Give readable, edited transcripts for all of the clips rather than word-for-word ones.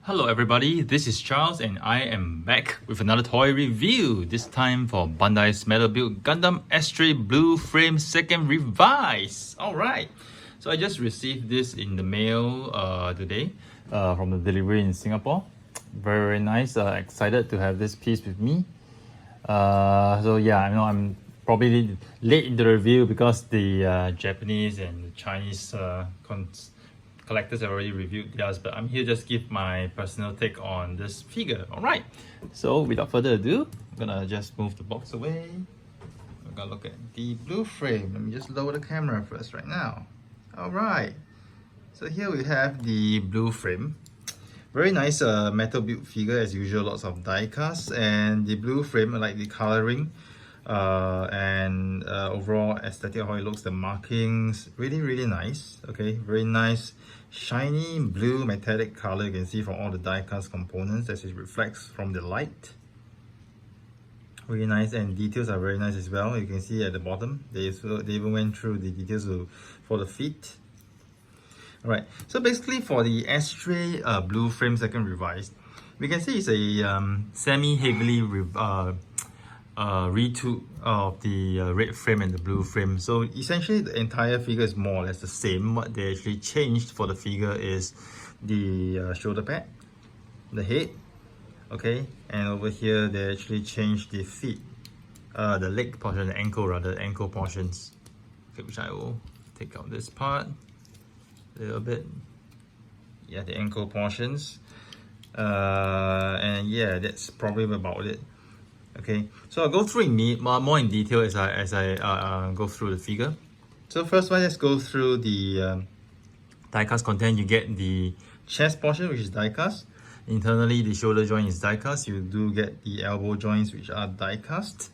Hello everybody, this is Charles and I am back with another toy review, this time for Bandai's metal build Gundam Astray Blue Frame 2nd Revise. Alright, so I just received this in the mail today from the delivery in Singapore. Very nice, excited to have this piece with me. So yeah, I know I'm probably late in the review because the Japanese and the Chinese collectors have already reviewed theirs, but I'm here just give my personal take on this figure. Alright, so without further ado, I'm gonna just move the box away. We're gonna look at the blue frame. Let me just lower the camera first right now. Alright, so here we have the blue frame. Very nice metal built figure as usual, lots of die cast, and the blue frame, I like the coloring and overall aesthetic, how it looks, the markings, really nice. Okay, very nice shiny blue metallic color. You can see from all the die cast components as it reflects from the light. Really nice, and details are very nice as well. You can see at the bottom they even went through the details for the feet. Alright, so basically for the Astray blue frame 2nd Revised, we can see it's a semi-heavily retool of the red frame and the blue frame. So essentially the entire figure is more or less the same. What they actually changed for the figure is the shoulder pad, the head, okay, and over here they actually changed the feet, the leg portion, the ankle rather, ankle portions, okay, which I will take out this part a little bit. Yeah, the ankle portions, and yeah, that's probably about it. Okay, so I'll go through more in detail as I go through the figure. So first one, let's go through the die-cast content. You get the chest portion, which is die-cast. Internally, the shoulder joint is die-cast. You do get the elbow joints, which are die-cast.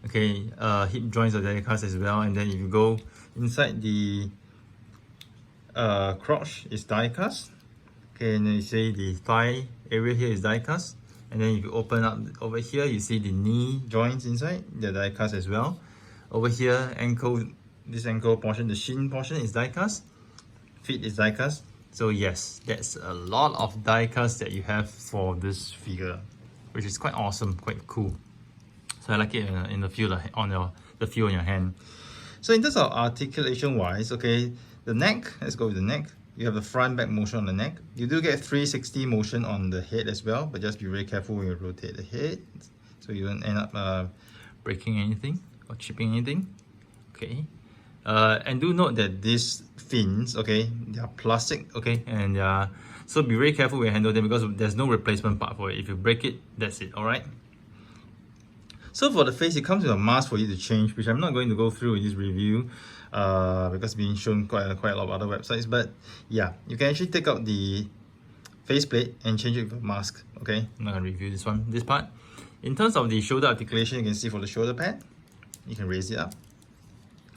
Okay, hip joints are die-cast as well. And then if you go inside the crotch, is die-cast. Okay, and then you see the thigh area here is die-cast. And then if you open up over here, you see the knee joints inside, they're die cast as well. Over here, ankle, this ankle portion, the shin portion is die cast. Feet is die cast. So yes, that's a lot of die cast that you have for this figure, which is quite awesome, quite cool. So I like it in the feel on the feel on your hand. So in terms of articulation wise, okay, the neck, let's go with the neck. You have the front back motion on the neck. You do get 360 motion on the head as well, but just be very careful when you rotate the head so you don't end up breaking anything or chipping anything. Okay, and do note that these fins, okay, they are plastic, okay, and so be very careful when you handle them because there's no replacement part for it. If you break it, that's it. All right. So for the face, it comes with a mask for you to change, which I'm not going to go through in this review because it's been shown quite a lot of other websites. But yeah, you can actually take out the faceplate and change it with a mask. Okay, I'm not going to review this part. In terms of the shoulder articulation, you can see for the shoulder pad, you can raise it up.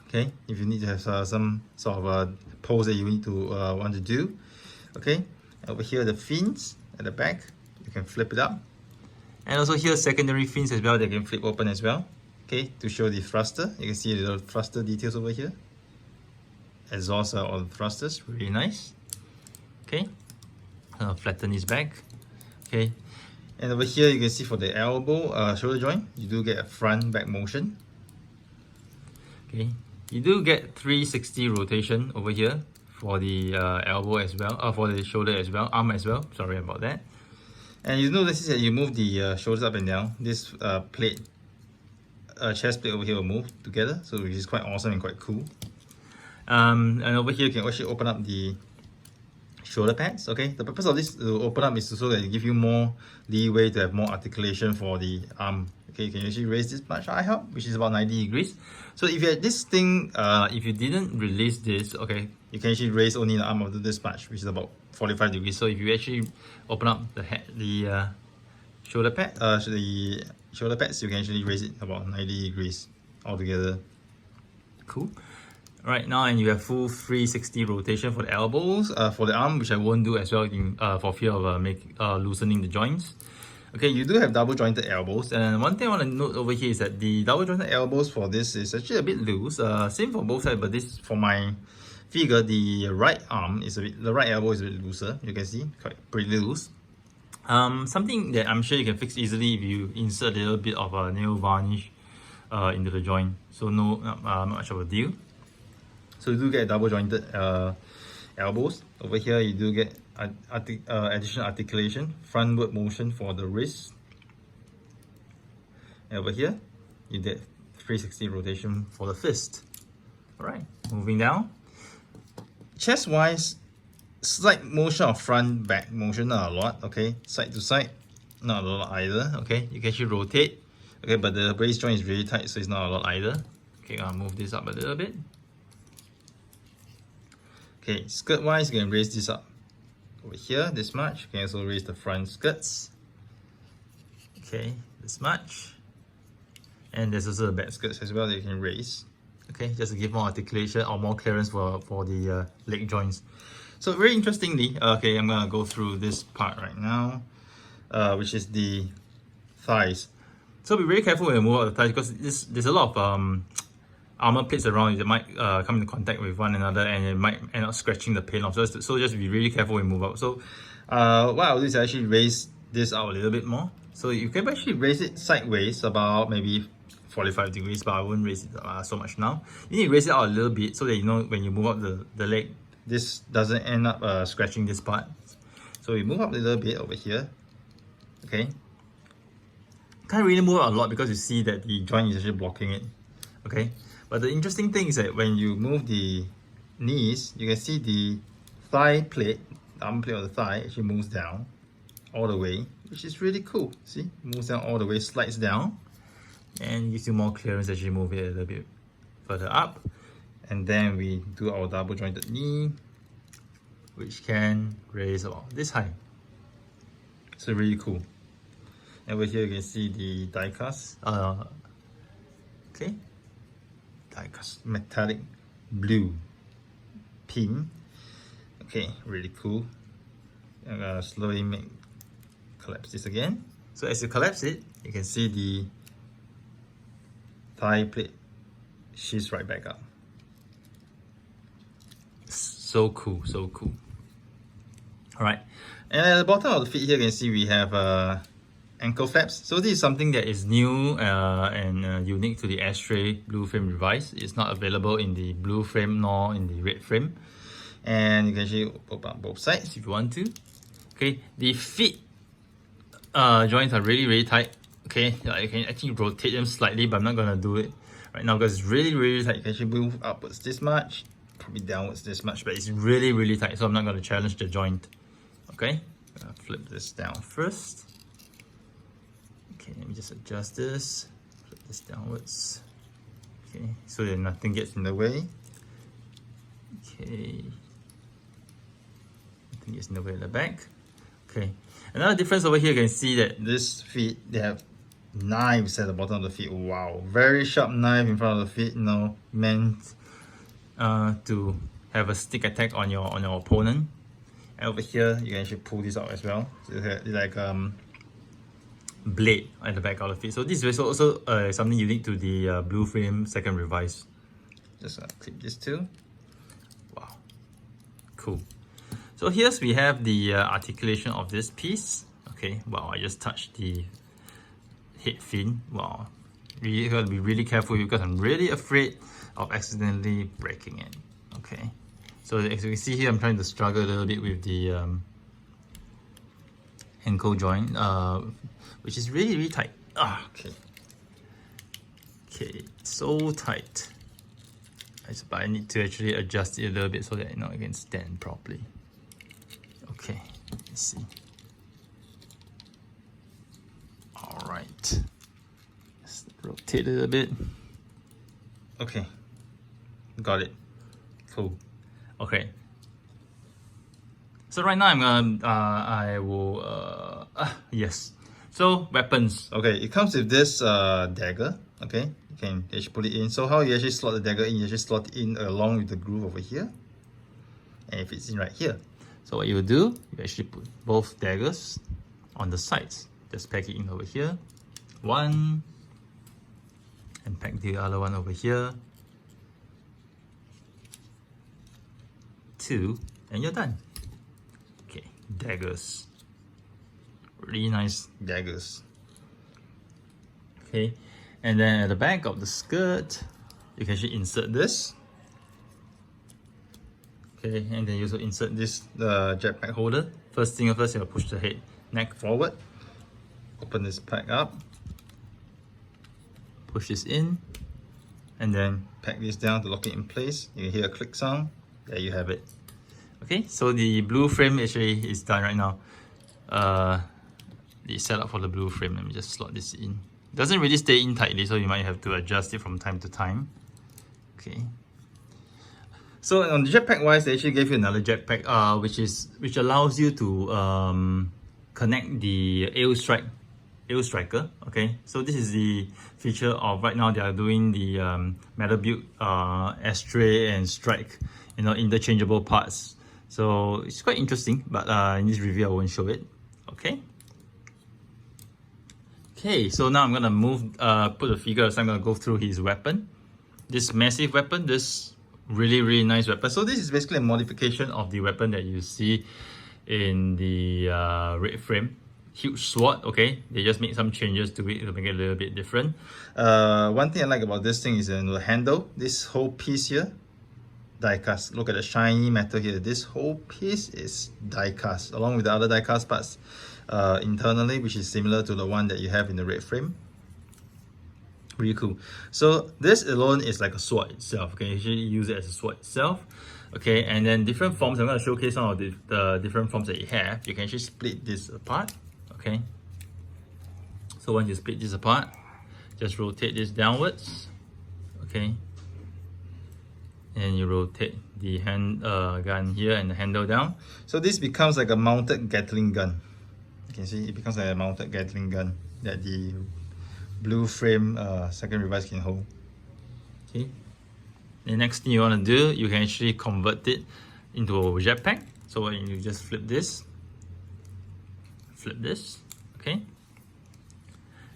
Okay, if you need to have some sort of a pose that you need to want to do. Okay, over here the fins at the back, you can flip it up. And also here secondary fins as well, they can flip open as well. Okay, to show the thruster, you can see the little thruster details over here. Exhaust all the thrusters, really nice. Okay, flatten his back. Okay, and over here you can see for the elbow, shoulder joint, you do get a front back motion. Okay, you do get 360 rotation over here for the elbow as well, for the shoulder as well, arm as well. Sorry about that. And you notice that you move the shoulders up and down. This plate, chest plate over here will move together, so which is quite awesome and quite cool. And over here you can actually open up the shoulder pads. Okay, the purpose of this to open up is so that it give you more leeway to have more articulation for the arm. Okay, you can actually raise this much high up, which is about 90 degrees. So if you had this thing, if you didn't release this, okay, you can actually raise only the arm up to this much, which is about 45 degrees. So if you actually open up the shoulder pad, the shoulder pads, you can actually raise it about 90 degrees altogether. Cool. Right now, and you have full 360 rotation for the elbows, for the arm, which I won't do as well for fear of loosening the joints. Okay, you do have double jointed elbows, and one thing I want to note over here is that the double jointed elbows for this is actually a bit loose. Same for both sides, but this for my figure, the right arm is the right elbow is a bit looser. You can see, quite pretty loose. Something that I'm sure you can fix easily if you insert a little bit of a nail varnish into the joint. So not much of a deal. So you do get double jointed elbows. Over here you do get additional articulation, frontward motion for the wrist. And over here you get 360 rotation for the fist. Alright, moving down. Chest wise, slight motion of front back motion, not a lot. Okay, side to side, not a lot either. Okay, you can actually rotate. Okay, but the brace joint is really tight, so it's not a lot either. Okay, I'll move this up a little bit. Okay, skirt wise, you can raise this up over here this much. You can also raise the front skirts. Okay, this much. And there's also the back skirts as well that you can raise. Okay, just to give more articulation or more clearance for the leg joints. So very interestingly, okay, I'm gonna go through this part right now, which is the thighs. So be very careful when you move out the thighs because there's a lot of armor plates around it that might come into contact with one another and it might end up scratching the paint off. So just be really careful when you move out. So what I'll do is actually raise this out a little bit more. So you can actually raise it sideways about maybe 45 degrees, but I won't raise it so much now. You need to raise it out a little bit so that you know when you move up the leg, this doesn't end up scratching this part. So we move up a little bit over here. Okay. Can't really move out a lot because you see that the joint is actually blocking it. Okay. But the interesting thing is that when you move the knees, you can see the thigh plate, the arm plate of the thigh actually moves down all the way, which is really cool. See, moves down all the way, slides down, and gives you more clearance as you move it a little bit further up. And then we do our double jointed knee, which can raise about this high. So really cool. And over here you can see the die cast. Okay, die cast metallic blue pin. Okay, really cool. I'm gonna slowly collapse this again. So as you collapse it, you can see the thigh plate shifts right back up. So cool, so cool. Alright, and at the bottom of the feet here, you can see we have ankle flaps. So this is something that is new and unique to the Astray blue frame revise. It's not available in the blue frame nor in the red frame. And you can actually open up both sides if you want to. Okay, the feet joints are really tight. Okay, I can actually rotate them slightly, but I'm not gonna do it right now because it's really tight. You can actually move upwards this much, probably downwards this much, but it's really tight, so I'm not gonna challenge the joint. Okay, flip this down first. Okay, let me just adjust this, flip this downwards. Okay, so that nothing gets in the way. Okay, nothing gets in the way at the back. Okay, another difference over here, you can see that this feet, they have knives at the bottom of the feet. Wow, very sharp knife in front of the feet, you know, meant to have a stick attack on your opponent. And over here, you can actually pull this out as well. So it's like blade at the back of the feet. So this is also something unique to the blue frame second revise. Just clip this too. Wow, cool. So here's we have the articulation of this piece. Okay, wow, I just touched the head fin. Wow, really gotta be really careful because I'm really afraid of accidentally breaking it. Okay, so as you can see here, I'm trying to struggle a little bit with the ankle joint, which is really tight. Okay, so tight. But I need to actually adjust it a little bit so that I can stand properly. Okay, let's see. All right, let's rotate it a little bit. Okay, got it. Cool. Okay. So right now I'm gonna I will yes. So weapons. Okay, it comes with this dagger. Okay, you can actually put it in. So how you actually slot the dagger in? You actually slot it in along with the groove over here, and it fits in right here. So what you will do, you actually put both daggers on the sides. Just pack it in over here. One, and pack the other one over here. Two, and you're done. Okay, daggers. Really nice daggers. Okay, and then at the back of the skirt, you can actually insert this. Okay, and then you also insert this jetpack holder. First thing first, you'll push the head neck forward. Open this pack up. Push this in, and then pack this down to lock it in place. You can hear a click sound. There you have it. Okay, so the blue frame actually is done right now. The setup for the blue frame. Let me just slot this in. It doesn't really stay in tightly, so you might have to adjust it from time to time. Okay. So on the jetpack wise, they actually gave you another jetpack, which allows you to connect the AO striker. Okay, so this is the feature of right now. They are doing the metal build Astray and Strike, interchangeable parts. So it's quite interesting, but in this review I won't show it. Okay. Okay, so now I'm gonna put the figure. So I'm gonna go through his weapon. This massive weapon, this really nice weapon. So this is basically a modification of the weapon that you see in the red frame. Huge sword. Okay, they just made some changes to it to make it a little bit different. One thing I like about this thing is the handle. This whole piece here, die cast. Look at the shiny metal here. This whole piece is die cast, along with the other die cast parts internally, which is similar to the one that you have in the red frame. Really cool. So this alone is like a sword itself. Okay, you actually use it as a sword itself. Okay, and then different forms. I'm going to showcase some of the different forms that you have. You can actually split this apart. Okay, so once you split this apart, just rotate this downwards. Okay, and you rotate the gun here and the handle down. So this becomes like a mounted Gatling gun. You can see it becomes like a mounted Gatling gun that the blue frame second revice can hold. Okay, the next thing you want to do, you can actually convert it into a jetpack. So when you just flip this, okay.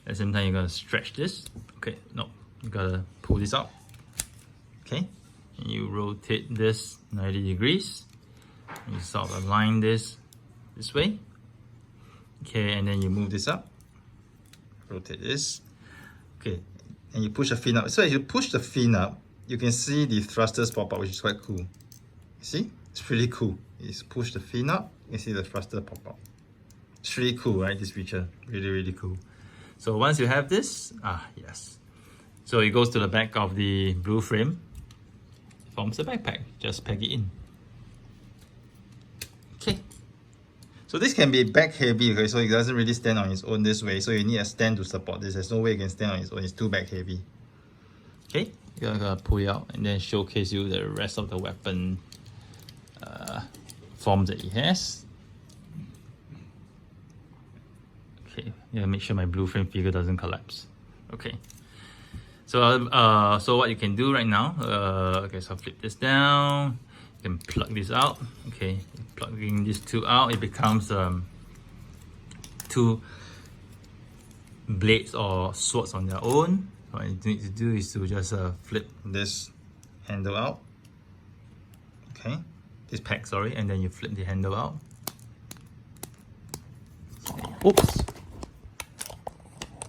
At the same time, you're gonna stretch this. Okay, no, you gotta pull this out. Okay, and you rotate this 90 degrees. And you sort of align this way. Okay, and then you move this up. Rotate this. Okay, and you push the fin up. So as you push the fin up, you can see the thrusters pop up, which is quite cool. You see, it's really cool. You just push the fin up, you can see the thruster pop up. It's really cool, right? This feature, really cool. So once you have this, yes. So it goes to the back of the blue frame, forms the backpack. Just pack it in. Okay. So this can be back heavy, okay? So it doesn't really stand on its own this way. So you need a stand to support this. There's no way it can stand on its own. It's too back heavy. Okay, you're gonna pull it out and then showcase you the rest of the weapon forms that it has. Okay, yeah, make sure my blue frame figure doesn't collapse. Okay, so what you can do right now, okay, so flip this down. You can plug this out. Okay, plugging these two out, it becomes two blades or swords on their own. What you need to do is to just flip this handle out. Okay, this pack, sorry, and then you flip the handle out. Oops.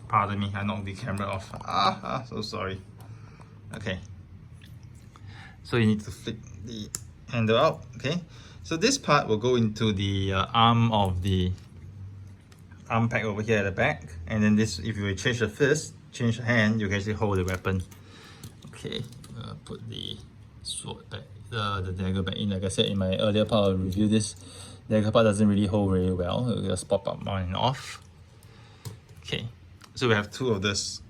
Pardon me, I knocked the camera off. So sorry. Okay. So you need to flip the handle out. Okay. So this part will go into the arm of the arm pack over here at the back, and then this, if you change the fist, change the hand, you can actually hold the weapon. Okay. Put the sword back, the dagger back in. Like I said in my earlier part of review, this dagger part doesn't really hold very well. It'll just pop up on and off. Okay. So we have two of this.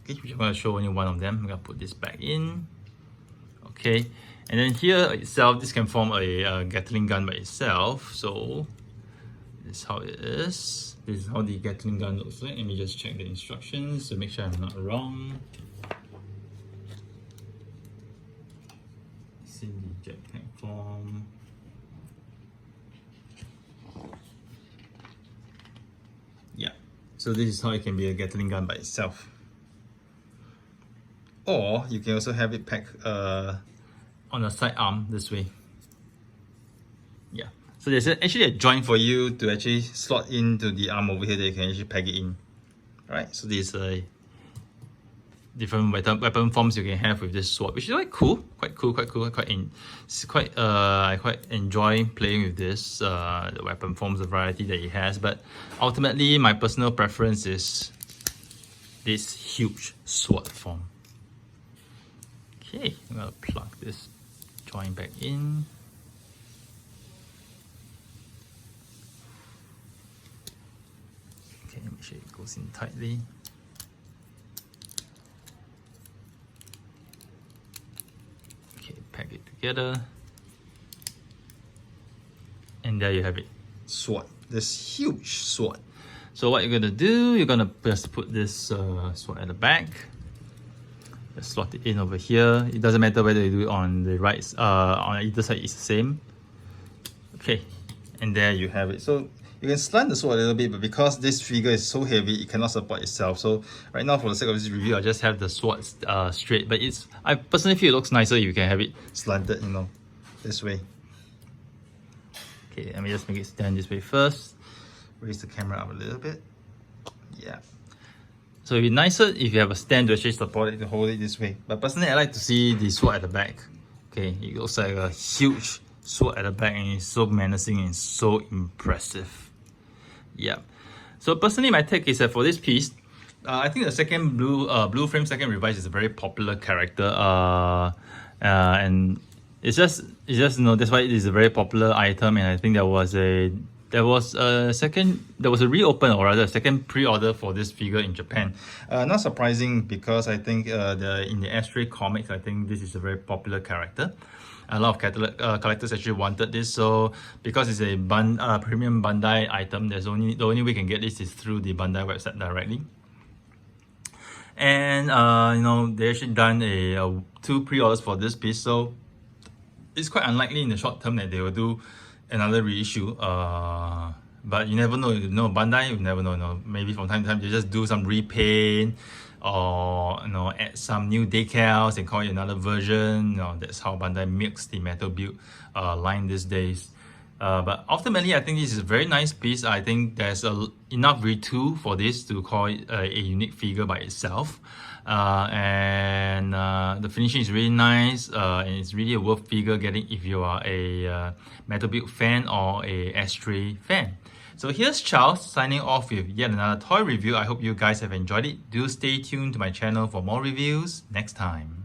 Okay, I'm going to show only one of them. I'm going to put this back in. Okay, and then here itself, this can form a Gatling gun by itself. So this is how it is. This is how the Gatling gun looks like. Let me just check the instructions to make sure I'm not wrong. See the jetpack form. Yeah. So this is how it can be a Gatling gun by itself. Or you can also have it packed on the side arm this way. Yeah. So there's actually a joint for you to actually slot into the arm over here that you can actually peg it in. Alright, so these different weapon forms you can have with this sword, which is quite cool, quite cool. I quite enjoy playing with this, the weapon forms, the variety that it has. But ultimately, my personal preference is this huge sword form. Okay, I'm gonna plug this joint back in. Okay, make sure it goes in tightly. Pack it together, and there you have it, sword, this huge sword. So what you're gonna do, you're gonna just put this sword at the back, just slot it in over here. It doesn't matter whether you do it on the right, on either side, it's the same. Okay, and there you have it. So you can slant the sword a little bit, but because this figure is so heavy, it cannot support itself. So right now, for the sake of this review, I just have the sword straight. But I personally feel it looks nicer if you can have it slanted, you know, this way. Okay, let me just make it stand this way first. Raise the camera up a little bit. Yeah. So it'd be nicer if you have a stand to actually support it, to hold it this way. But personally, I like to see the sword at the back. Okay, it looks like a huge sword at the back, and it's so menacing and so impressive. Yeah. So personally, my take is that for this piece, I think the second blue frame second revise is a very popular character, and it's just you know, that's why it is a very popular item. And I think there was a reopen, or rather a second pre-order for this figure in Japan. Not surprising, because I think in the Astray comics, I think this is a very popular character. A lot of collectors actually wanted this, so because it's a premium Bandai item, the only way you can get this is through the Bandai website directly. And you know, they actually done two pre-orders for this piece, so it's quite unlikely in the short term that they will do another reissue. But you never know. You know, Bandai, you never know. You know, maybe from time to time they just do some repaint, or you know, add some new decals and call it another version. You know, that's how Bandai milks the metal build line these days. But ultimately, I think this is a very nice piece. I think there's enough retool for this to call it a unique figure by itself. And the finishing is really nice, and it's really a worth figure getting if you are a metal build fan or a Astray fan. So here's Charles signing off with yet another toy review. I hope you guys have enjoyed it. Do stay tuned to my channel for more reviews next time.